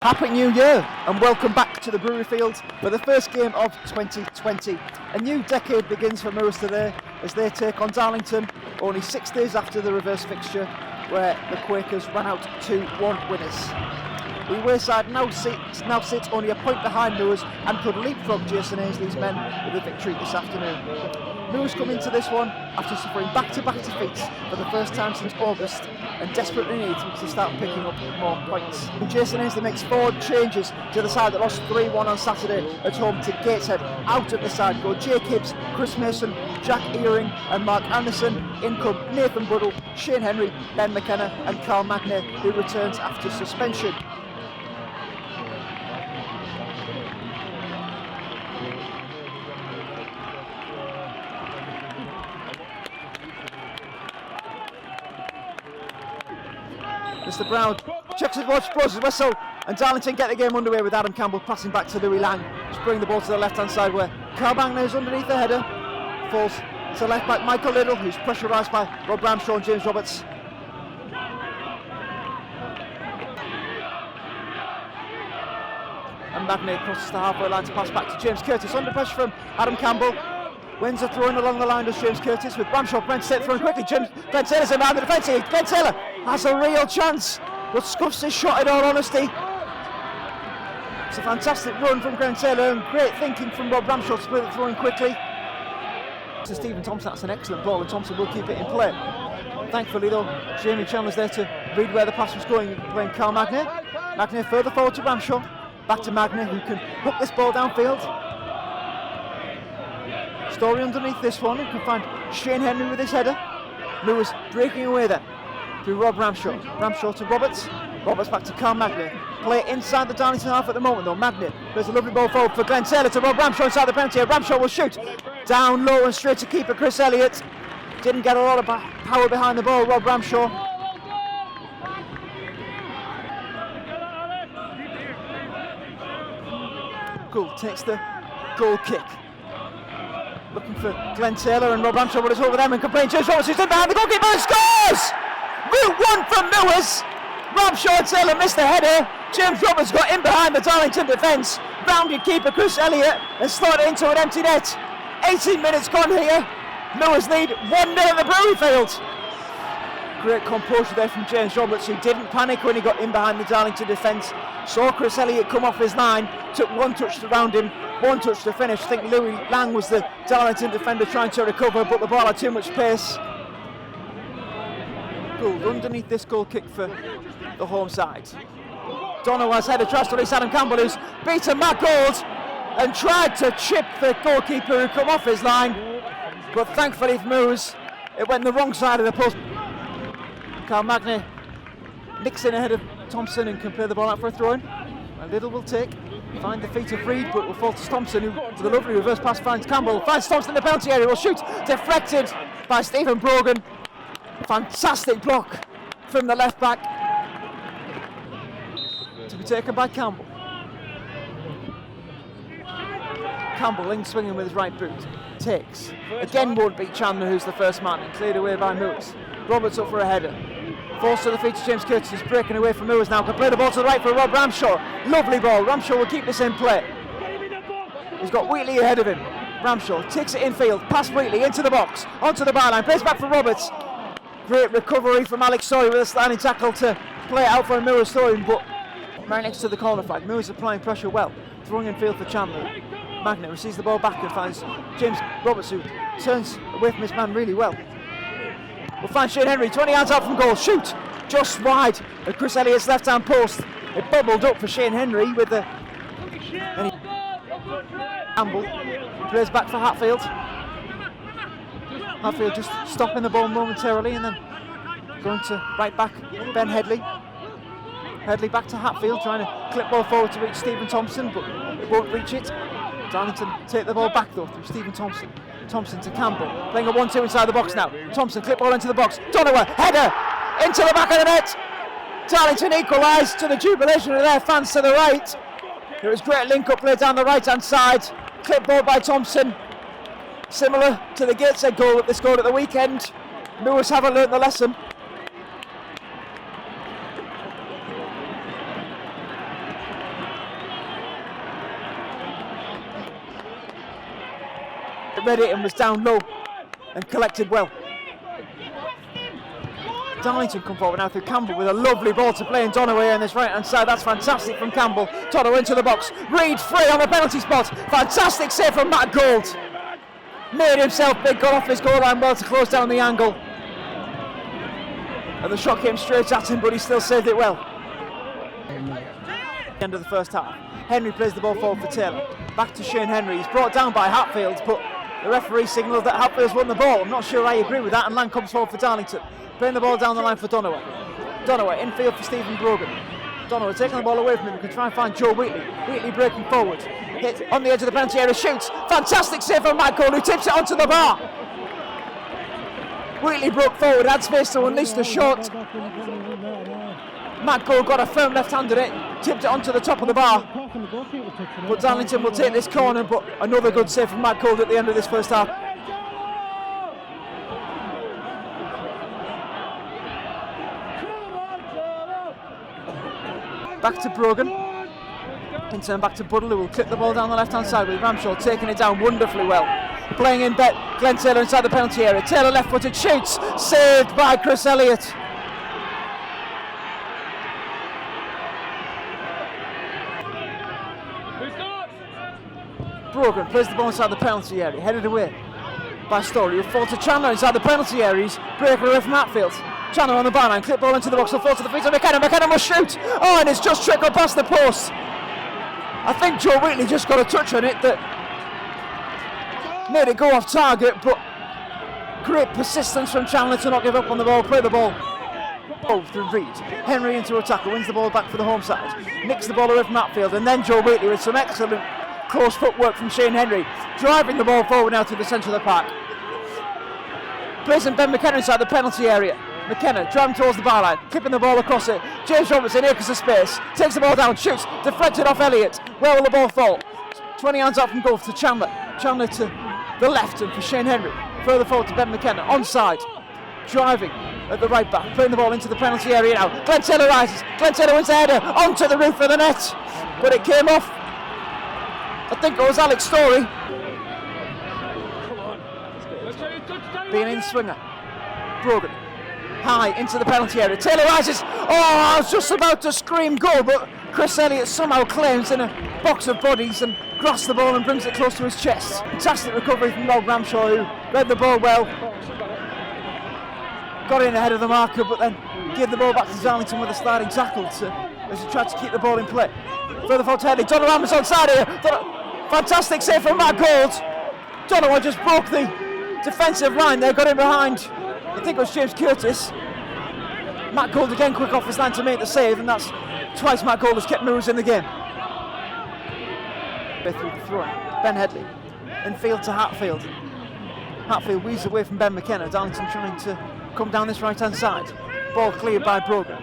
Happy New Year and welcome back to the Brewery Field for the first game of 2020. A new decade begins for Moors today as they take on Darlington only 6 days after the reverse fixture where the Quakers ran out 2-1 winners. The away side now sits only a point behind Moors and could leapfrog Jason Ainsley's men with a victory this afternoon. Moors come into this one after suffering back-to-back defeats for the first time since August and desperately need to start picking up more points. Jason Ainsley makes 4 changes to the side that lost 3-1 on Saturday at home to Gateshead. Out of the side go Jake Hibbs, Chris Mason, Jack Earing and Mark Anderson. In come Nathan Buddle, Shane Henry, Ben McKenna and Carl Magnay, who returns after suspension. Mr. Brown checks his watch, blows his whistle, and Darlington get the game underway with Adam Campbell passing back to Louis Lang. Just bring the ball to the left-hand side where Carl Magnay is underneath the header. Falls to left back Michael Liddle, who's pressurised by Rob Ramshaw and James Roberts. And Magnay crosses the halfway line to pass back to James Curtis. Under pressure from Adam Campbell. Wins a throw in along the line as James Curtis with Ramshaw. Brent Taylor throwing quickly. Glenn Taylor's in behind the defence here. Glenn Taylor has a real chance, but scuffs his shot in all honesty. It's a fantastic run from Glenn Taylor and great thinking from Rob Ramshaw to split the throw in quickly. To Stephen Thompson, that's an excellent ball and Thompson will keep it in play. Thankfully though, Jamie Chandler's there to read where the pass was going, playing Carl Magnay. Magnay further forward to Ramshaw. Back to Magnay who can hook this ball downfield. Story underneath this one, you can find Shane Henry with his header. Lewis breaking away there through Rob Ramshaw. Ramshaw to Roberts. Roberts back to Carl Magnay. Play inside the Darlington half at the moment though. Magnay plays a lovely ball forward for Glenn Taylor to Rob Ramshaw inside the penalty area. Ramshaw will shoot. Down low and straight to keeper Chris Elliott. Didn't get a lot of power behind the ball, Rob Ramshaw. Gould takes the goal kick. Looking for Glenn Taylor and Rob Ramshaw, but it's over them and complaining. James Roberts who's in behind the goalkeeper and scores! Route 1 from Moors. Ramshaw and Taylor missed the header. James Roberts got in behind the Darlington defence, rounded keeper Chris Elliott and slotted into an empty net. 18 minutes gone here. Moors lead 1-0 at the Brewery Field. Great composure there from James Roberts, who didn't panic when he got in behind the Darlington defence. Saw Chris Elliott come off his line, took one touch around him, one touch to finish. I think Louis Lang was the Darlington defender trying to recover, but the ball had too much pace. Gould underneath this goal kick for the home side. Donow's header tries to release Adam Campbell, who's beaten Matt Gould and tried to chip the goalkeeper who come off his line, but thankfully for Moors, it went the wrong side of the post. Carl Magnay nicks in ahead of Thompson and can play the ball out for a throw-in. Liddle will take, find the feet of Reid, but will fall to Thompson, who with a lovely reverse pass finds Campbell, finds Thompson in the penalty area, will shoot, deflected by Stephen Brogan. Fantastic block from the left back to be taken by Campbell. Campbell in swinging with his right boot, takes, again won't beat Chandler, who's the first man, and cleared away by Moors. Roberts up for a header. Falls to the feet of James Curtis, who's breaking away from Moors now. Can play the ball to the right for Rob Ramshaw. Lovely ball. Ramshaw will keep this in play. He's got Wheatley ahead of him. Ramshaw takes it infield, past Wheatley into the box, onto the byline, plays back for Roberts. Great recovery from Alex Story with a sliding tackle to play it out for a Moors throw-in, but right next to the corner flag. Moors applying pressure well, throwing in field for Chandler. Magnay receives the ball back and finds James Roberts, who turns away from his man really well. We'll find Shane Henry, 20 yards out from goal, shoot, just wide at Chris Elliott's left-hand post. It bubbled up for Shane Henry with the... Campbell plays back for Hatfield. Hatfield just stopping the ball momentarily and then going to right back Ben Headley. Headley back to Hatfield, trying to clip ball forward to reach Stephen Thompson, but it won't reach it. Darlington take the ball back though through Stephen Thompson. Thompson to Campbell, playing a 1-2 inside the box now. Thompson clip ball into the box. Donowa, header into the back of the net. Darlington equalise to the jubilation of their fans to the right. There was great link-up play down the right-hand side. Clip ball by Thompson. Similar to the Gateshead goal that they scored at the weekend. Moors haven't learnt the lesson. read it and was down low and collected well. Darlington come forward now through Campbell with a lovely ball to play in Donaway on this right hand side. That's fantastic from Campbell. Toto into the box. Reed free on the penalty spot. Fantastic save from Matt Gold. Made himself big, got off his goal line well to close down the angle. And the shot came straight at him, but he still saved it well. End of the first half. Henry plays the ball forward for Taylor. Back to Shane Henry. He's brought down by Hatfield, but the referee signalled that Hatfield's won the ball. I'm not sure I agree with that, and Lang comes forward for Darlington. Playing the ball down the line for Donaway. Donaway infield for Stephen Brogan. Donaway taking the ball away from him. We can try and find Joe Wheatley. Wheatley breaking forward. Hit on the edge of the penalty area, shoots. Fantastic save from Matt Gold, who tips it onto the bar. Wheatley broke forward, had space to unleash the shot. Matt Gold got a firm left hand on it, tipped it onto the top of the bar. But Darlington will take this corner, but another good save from Matt Gold at the end of this first half. Back to Brogan. In turn back to Buddle, who will clip the ball down the left hand side with Ramshaw taking it down wonderfully well. Playing in Glenn Taylor inside the penalty area. Taylor left footed shoots, saved by Chris Elliott. Brogan plays the ball inside the penalty area, headed away by Story, who falls to Chandler inside the penalty area. He's breaking away from Hatfield. Chandler on the byline, clip ball into the box, will fall to the feet of McKenna. McKenna must shoot. Oh, and it's just trickled past the post. I think Joe Wheatley just got a touch on it that made it go off target, but great persistence from Chandler to not give up on the ball, play the ball. Oh, through Reed. Henry into a tackle, wins the ball back for the home side. Nicks the ball away from Hatfield, and then Joe Wheatley with some excellent close footwork from Shane Henry, driving the ball forward now to the centre of the park. Placing Ben McKenna inside the penalty area. McKenna driving towards the byline, clipping the ball across it. James Robertson, acres of space, takes the ball down, shoots, deflected off Elliott. Where will the ball fall? 20 yards out from goal to Chandler. Chandler to the left and for Shane Henry. Further forward to Ben McKenna, onside. Driving at the right back, playing the ball into the penalty area now. Glenn Taylor rises, Glenn Taylor wins the header onto the roof of the net, but it came off. I think it was Alex Story. Being in swinger. Brogan. High into the penalty area. Taylor rises. Oh, I was just about to scream goal, but Chris Elliott somehow claims in a box of bodies and grasps the ball and brings it close to his chest. Fantastic recovery from Rob Ramshaw, who read the ball well. Got in ahead of the marker, but then gave the ball back to Darlington with a sliding tackle as he tried to keep the ball in play. Further forward to Headley. Donovan was onside here. Fantastic save from Matt Gold. Donovan just broke the defensive line there, got in behind. I think it was James Curtis. Matt Gold again quick off his line to make the save, and that's twice Matt Gold has kept moves in the game. Through the throw. Ben Headley. Infield to Hatfield. Hatfield weaves away from Ben McKenna. Darlington trying to come down this right hand side. Ball cleared by Brogan.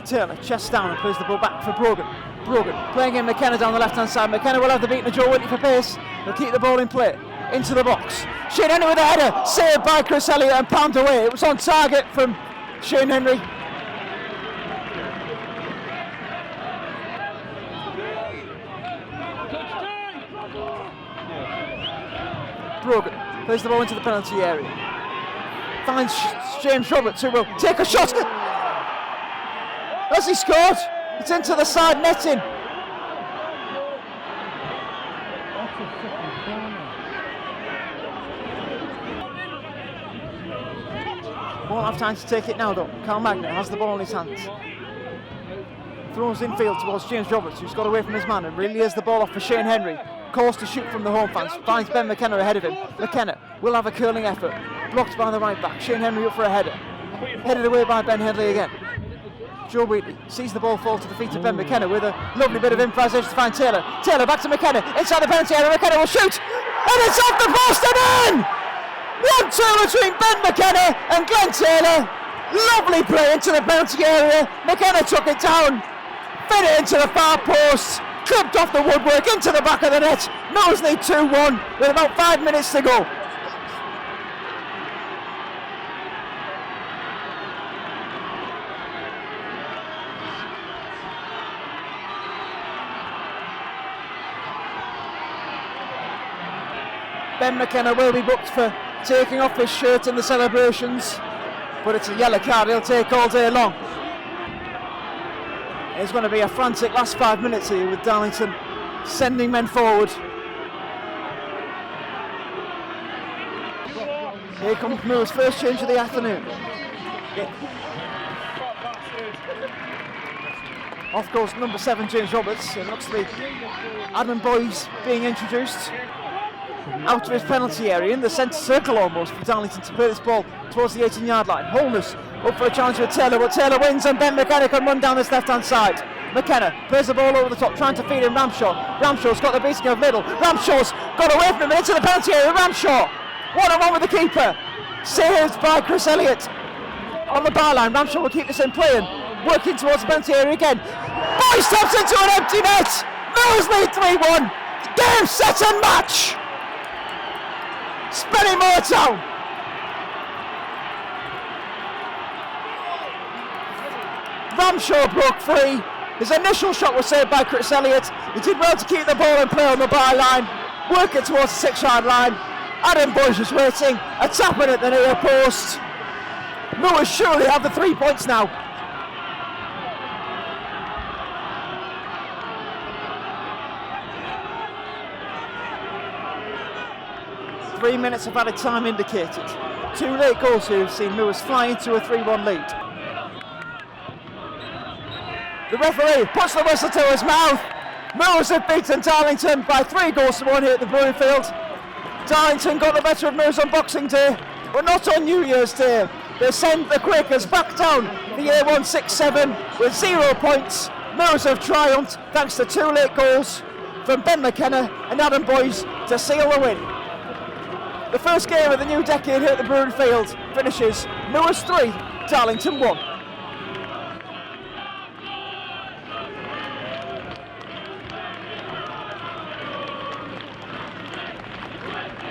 Taylor chest down and plays the ball back for Brogan. Brogan playing in McKenna down the left hand side. McKenna will have the beaten of Joe Wheatley for pace. He'll keep the ball in play. Into the box. Shane Henry with a header, saved by Chris Elliott and pounded away. It was on target from Shane Henry. Brogan plays the ball into the penalty area. Finds James Roberts, who will take a shot. Has he scored? It's into the side netting. Won't have time to take it now though. Carl Magner has the ball in his hands. Throws infield towards James Roberts, who's got away from his man and really has the ball off for Shane Henry. Calls to shoot from the home fans, finds Ben McKenna ahead of him. McKenna will have a curling effort, blocked by the right back. Shane Henry up for a header. Headed away by Ben Headley again. Joe Wheatley sees the ball fall to the feet of Ben McKenna with a lovely bit of improvisation to find Taylor. Taylor back to McKenna, inside the penalty area. McKenna will shoot, and it's off the post and in! 1-2 between Ben McKenna and Glenn Taylor. Lovely play into the penalty area. McKenna took it down, fed it into the far post, clipped off the woodwork into the back of the net. Knowsley 2-1 with about 5 minutes to go. Ben McKenna will be booked for taking off his shirt in the celebrations, but it's a yellow card he'll take all day long. It's going to be a frantic last 5 minutes here with Darlington sending men forward. Here comes Moore's first change of the afternoon. Off goes number 7, James Roberts. It looks to be Adam Boyes being introduced out of his penalty area in the centre circle almost for Darlington to play this ball towards the 18-yard line. Holness up for a challenge with Taylor, but Taylor wins and Ben McKenna can run down this left-hand side. McKenna plays the ball over the top, trying to feed in Ramshaw. Ramshaw's got the beating of Little. Ramshaw's got away from him into the penalty area. Ramshaw, one-on-one with the keeper. Saved by Chris Elliott on the byline. Ramshaw will keep this in play and working towards the penalty area again. Boyes steps into an empty net. Mills lead 3-1. Game, set and match. Spennymoor Town. Ramshaw broke free. His initial shot was saved by Chris Elliott. He did well to keep the ball in play on the byline, work it towards the 6-yard line. Adam Boyes was waiting, a tap in at the near post. Moors surely have the 3 points now. Three minutes of added time indicated. Two late goals here have seen Moors fly into a 3-1 lead. The referee puts the whistle to his mouth. Moors have beaten Darlington by 3-1 here at the Brewery Field. Darlington got the better of Moors on Boxing Day, but not on New Year's Day. They send the Quakers back down the A167 with 0 points. Moors have triumphed thanks to 2 late goals from Ben McKenna and Adam Boyes to seal the win. The first game of the new decade here at the Brewery Field finishes Moors 3, Darlington 1.